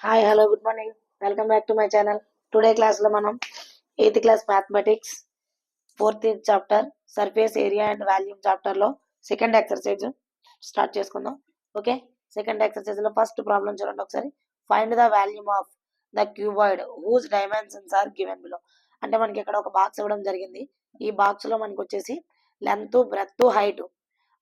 Hi hello good morning. Welcome back to my channel. Today క్లాస్లో మనం 8th class mathematics 4th chapter surface area and volume చాప్టర్లో second exercise start చేసుకుందాం. Okay, second ఎక్సర్సైజ్లో first problem చూడండి ఒకసారి. Find the volume of the cuboid whose dimensions are given below. అంటే మనకి ఇక్కడ ఒక బాక్స్ ఇవ్వడం జరిగింది. ఈ బాక్స్లో మనకు వచ్చేసి లెంత్, బ్రెత్, హైట్,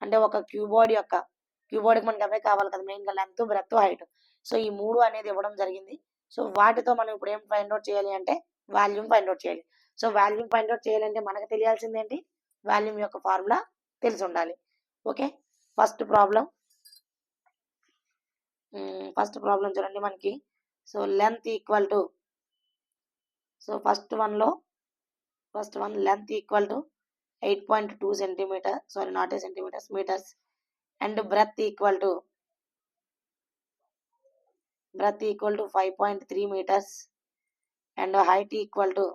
అంటే ఒక క్యూబాయిడ్కి మనకి అవే కావాలి కదా, మెయిన్గా లెంత్, బ్రెత్, హైట్. సో ఈ మూడు అనేది ఇవ్వడం జరిగింది. సో వాటితో మనం ఇప్పుడు ఏం ఫైండ్ అవుట్ చేయాలి అంటే వాల్యూమ్ ఫైండ్ అవుట్ చేయాలి. సో వాల్యూమ్ ఫైండ్ అవుట్ చేయాలంటే మనకు తెలియాల్సింది ఏంటి? వాల్యూమ్ యొక్క ఫార్ములా తెలిసి ఉండాలి. ఓకే, ఫస్ట్ ప్రాబ్లం చూడండి మనకి. So length equal to, so first one length equal to 8.2 centimetre, sorry not a centimetres, metres, and breadth equal to 5.3 meters, and height equal to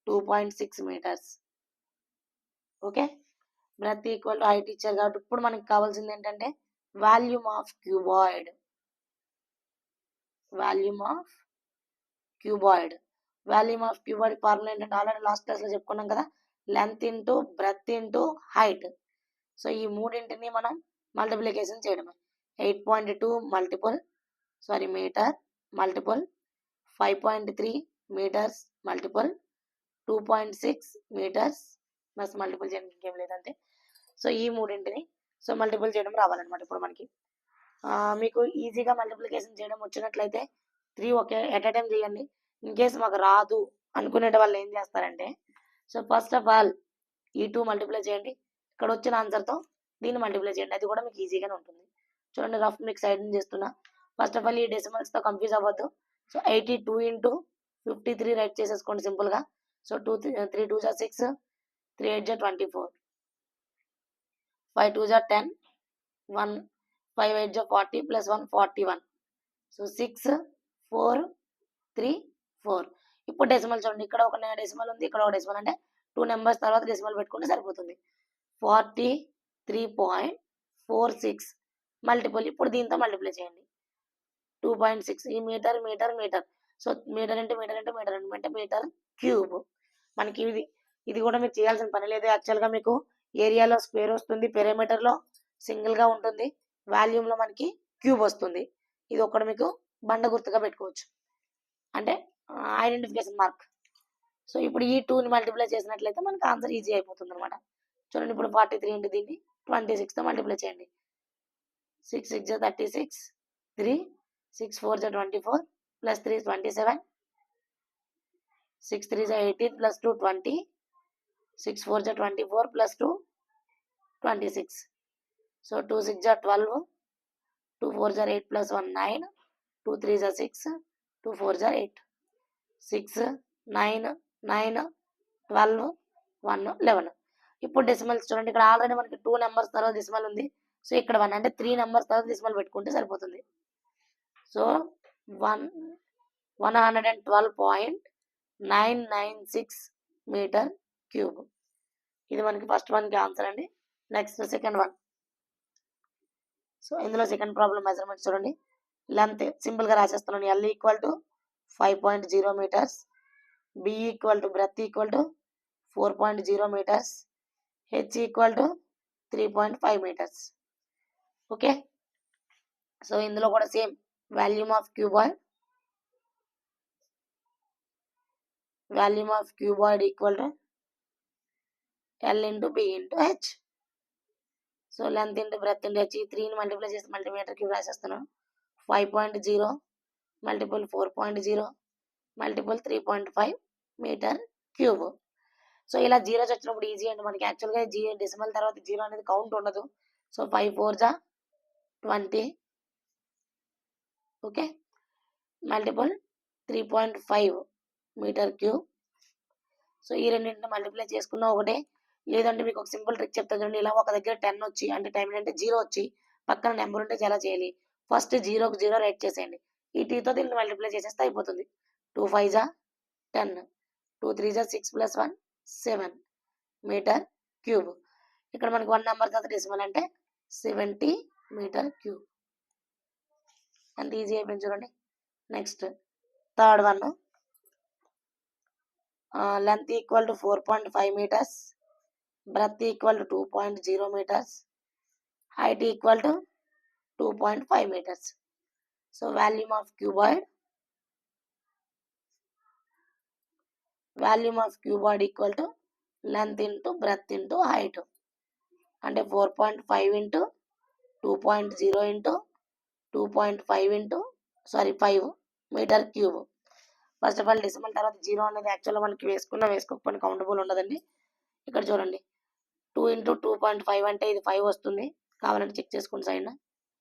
2.6 meters. Okay, breadth equal to height ఇచ్చారు కాబట్టి ఇప్పుడు మనకి కావాల్సింది ఏంటంటే volume of cuboid. Volume of cuboid formula ఏంటంటే already last క్లాస్లో చెప్పుకున్నాం కదా, length into breadth into height. So ఈ మూడింటిని మనం మల్టిప్లికేషన్ చేయడమే. 8.2 metre multiple 5.3 meters multiple 2.6 meters plus multiple చేయడానికి ఇంకేం లేదంటే. సో ఈ మూడింటిని మల్టిపుల్ చేయడం రావాలన్నమాట. ఇప్పుడు మనకి మీకు ఈజీగా మల్టిప్లికేషన్ చేయడం వచ్చినట్లయితే 3 ఒకే ఎట్ ఎ టైం చేయండి. ఇన్ కేస్ మాకు రాదు అనుకునే వాళ్ళు ఏం చేస్తారంటే, సో ఫస్ట్ ఆఫ్ ఆల్ ఈ 2 మల్టిప్లై చేయండి, ఇక్కడ వచ్చిన ఆన్సర్తో దీన్ని మల్టిప్లై చేయండి. అది కూడా మీకు ఈజీగానే ఉంటుంది. చూడండి, రఫ్ మీకు సైడ్ చేస్తున్నా. ఫస్ట్ ఆఫ్ ఆల్ ఈ డెసిమల్స్తో కన్ఫ్యూజ్ అవ్వద్దు. సో 82 into 53 రైట్ చేసేసుకోండి సింపుల్గా. So 3 2 6, 3 8 24, 5 2 10, 1 5 8 40 plus 1 41. సో 6 4 3 4. ఇప్పుడు డెసిమల్ చూడండి, ఇక్కడ ఒక డెసిమల్ ఉంది, ఇక్కడ ఒక డెసిమల్, అంటే 2 నెంబర్స్ తర్వాత డెసిమల్ పెట్టుకుంటే సరిపోతుంది. 43.46 మల్టిపుల్, ఇప్పుడు దీంతో మల్టిప్లై చేయండి. 2.6, ఈ metre metre metre, so metre into metre into metre అంటే మీటర్ క్యూబ్. మనకి ఇది కూడా మీరు చేయాల్సిన పని లేదు. యాక్చువల్గా మీకు ఏరియాలో స్క్వేర్ వస్తుంది, పెరిమీటర్లో సింగిల్గా ఉంటుంది, వాల్యూమ్లో మనకి క్యూబ్ వస్తుంది. ఇది ఒకటి మీకు బండ గుర్తుగా పెట్టుకోవచ్చు, అంటే ఐడెంటిఫికేషన్ మార్క్. సో ఇప్పుడు ఈ 2ని మల్టిప్లై చేసినట్లయితే మనకి ఆన్సర్ ఈజీ అయిపోతుంది అనమాట. చూడండి, ఇప్పుడు 43 ఇంటూ దీన్ని 26తో మల్టిప్లై చేయండి. 6 6 36, 3 6 4 24 plus 3 is 27, 6 3 is 18 plus 2 20, 6 4 is 24 plus 2 26. So 2 6 is 12, 2 4 is 8 plus 1 9, 2 3 is 6, 2 4 is 8, 6 9 9 12 1 11. ఇప్పుడు డెసిమల్స్ చూడండి, ఇక్కడ ఆల్రెడీ మనకి 2 నెంబర్స్ తర్వాత డెసిమల్ ఉంది. సో ఇక్కడ 1 అంటే 3 నెంబర్స్ తర్వాత డెసిమల్ పెట్టుకుంటే సరిపోతుంది. So 112.996 metre cube. ఇది మనకి ఫస్ట్ వన్కి ఆన్సర్ అండి. Next second one. సో ఇందులో సెకండ్ ప్రాబ్లం మెజర్మెంట్ చూడండి. లెంత్ సింపుల్గా రాసేస్తున్నాను. L equal to 5.0 meters, B equal to breadth equal to 4.0 meters, H equal to 3.5 meters. Okay, so ఇందులో కూడా same volume of cuboid equal to L into B into H. So length into breadth into H, 3ని multiply చేసి multimeter cube రాసేస్తున్నాను. 5.0 multiple 4.0 multiple 3.5 metre cube. So ఇలా zeros వచ్చినప్పుడు easy అండి మనకి. యాక్చువల్గా decimal తర్వాత జీరో అనేది కౌంట్ ఉండదు. So 5 4 is 20, okay, multiple 3.5 metre cube. So ఈ రెండింటిని మల్టిప్లై చేసుకున్న ఒకటే. లేదంటే మీకు ఒక సింపుల్ ట్రిక్ చెప్తా చూడండి. ఇలా ఒక దగ్గర 10 వచ్చి, అంటే టైం అంటే 0 వచ్చి పక్కన నెంబర్ ఉంటే చాలా చేయాలి. ఫస్ట్ 0కి 0 రైట్ చేసేయండి. ఈ టీతో దీన్ని మల్టిప్లై చేసేస్తే అయిపోతుంది. 2 5 is 10, 2 3 is 6 plus 1 7 metre cube. ఇక్కడ మనకి 1 నెంబర్ తర్వాత డెసిమల్ అంటే 70 మీటర్ క్యూబ్. అంత ఈజీ అయిపోయింది చూడండి. Next third one, length equal to 4.5 meters, breadth equal to 2.0 meters, height equal to 2.5 meters. So volume of cuboid equal to length into breadth into height. అంటే 4.5 into 2.0 into 2.5 into 5 metre cube. First of all decimal తర్వాత zero అనేది యాక్చువల్గా మనకి వేసుకోకపోయినా countable ఉండదండి. ఇక్కడ చూడండి 2 into 2.5 అంటే ఇది 5 వస్తుంది. కావాలంటే చెక్ చేసుకోండి సైడ్.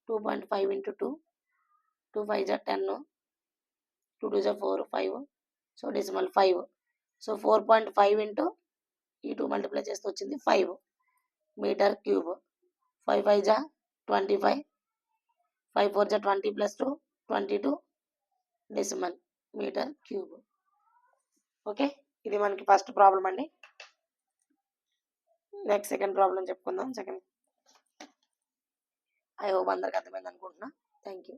2.5 into 2, 2 5 జా 10, 2 2 జా 4, 5. So decimal 5. సో 4.5 into ఈ 2 మల్టిప్లై చేస్తే వచ్చింది 5 మీటర్ క్యూబ్. 5 5 జా 25, 5 4 జా 20 plus 2 22 decimal metre cube. Okay, ఇది మనకి ఫస్ట్ ప్రాబ్లం అండి. నెక్స్ట్ సెకండ్ ప్రాబ్లం చెప్పుకుందాం. ఐ హోప్ అందరికి అర్థమైంది అనుకుంటున్నా. Thank you.